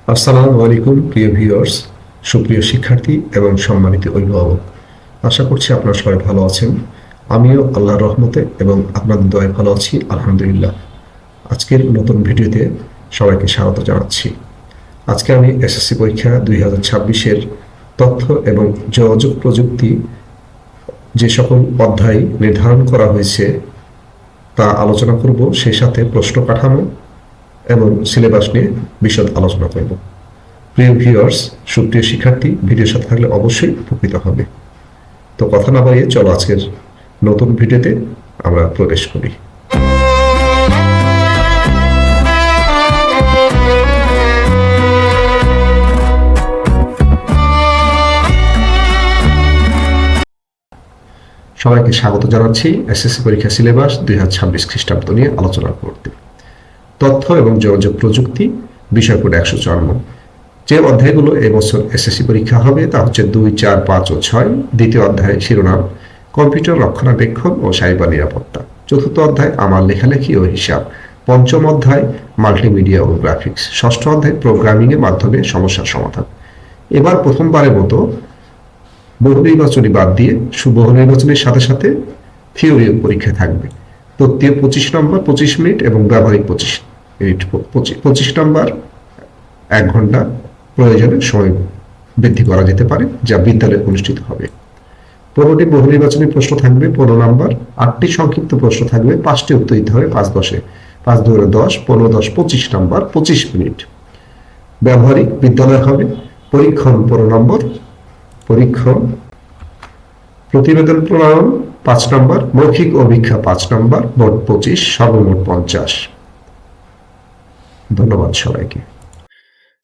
আসসালামু আলাইকুম প্রিয় ভিউয়ার্স, সুপ্রিয় শিক্ষার্থী এবং সম্মানিত অভিভাবক। আশা করছি আপনারা সবাই ভালো আছেন। আমিও আল্লাহর রহমতে এবং আপনাদের দয়ায় ভালো আছি, আলহামদুলিল্লাহ। আজকের নতুন ভিডিওতে সবাইকে স্বাগত জানাচ্ছি। আজকে আমি এসএসসি পরীক্ষা 2026-এর তথ্য এবং যোগাযোগ প্রযুক্তি যে সকল অধ্যায় নির্ধারণ করা হয়েছে তা আলোচনা করব, সেই সাথে প্রশ্ন কাঠামো এবং সিলেবাস নিয়ে বিশদ আলোচনা করব। প্রিয় ভিউয়ার্স, সুপ্রিয় শিক্ষার্থী, ভিডিওর সাথে থাকলে অবশ্যই উপকৃত হবে। তো কথা না বাড়িয়ে চলো আজকের নতুন ভিডিওতে আমরা প্রবেশ করি। সবাইকে স্বাগত জানাচ্ছি এসএসসি পরীক্ষা সিলেবাস 2026 খ্রিস্টাব্দ নিয়ে আলোচনা করতে। তথ্য এবং যোগাযোগ প্রযুক্তি, বিষয় কোড 154। যে অধ্যায়গুলো এবছর এসএসসি পরীক্ষা হবে তা হচ্ছে 2, 4, 5 ও 6। দ্বিতীয় অধ্যায় শিরোনাম কম্পিউটার রক্ষণাবেক্ষণ ও সাইবার নিরাপত্তা। চতুর্থ অধ্যায় আমার লেখালেখি ও হিসাব। পঞ্চম অধ্যায় মাল্টিমিডিয়া ও গ্রাফিক্স। ষষ্ঠ অধ্যায় প্রোগ্রামিং এর মাধ্যমে সমস্যার সমাধান। এবার প্রথমবারের মতো বহু নির্বাচনী বাদ দিয়ে বহু নির্বাচনের সাথে সাথে থিওরি পরীক্ষা থাকবে। তত্ত্বীয় 25 নম্বর 25 মিনিট এবং ব্যবহারিক 25 মিনিট 25 নম্বর 1 ঘন্টা প্রয়োজনে সময় বৃদ্ধি করা যেতে পারে, যা বিদ্যালয়ে অনুষ্ঠিত হবে। 15টি বহু নির্বাচনী প্রশ্ন থাকবে 15 নম্বর, 8টি সংক্ষিপ্ত প্রশ্ন থাকবে, 5টি উত্তর দিতে হবে 5-10-এ, 5-2-10, 15-10, 25 নম্বর 25 মিনিট। ব্যবহারিক বিদ্যালয় হবে। পরীক্ষণ 15 নম্বর, পরীক্ষণ। প্রতিবেদন প্রণয়ন 5 নম্বর, মৌখিক অভিক্ষা 5 নম্বর, মোট 25, সর্বমোট 50। ধন্যবাদ সবাইকে।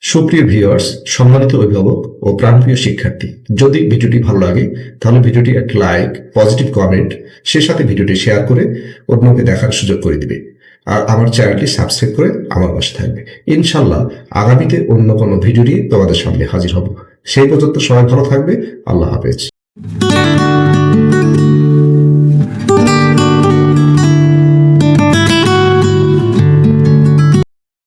সুপ্রিয় ভিউয়ার্স, সম্মানিত অভিভাবক ও প্রাণপ্রিয় শিক্ষার্থী, যদি ভিডিওটি ভালো লাগে তাহলে ভিডিওটি একটা লাইক, পজিটিভ কমেন্ট, সে সাথে ভিডিওটি শেয়ার করে অন্যকে দেখার সুযোগ করে দিবে। আর আমার চ্যানেলটি সাবস্ক্রাইব করে আমার পাশে থাকবে। ইনশাল্লাহ আগামীতে অন্য কোনো ভিডিও নিয়ে তোমাদের সামনে হাজির হব। সেই পর্যন্ত সবাই ভালো থাকবে। আল্লাহ হাফেজ।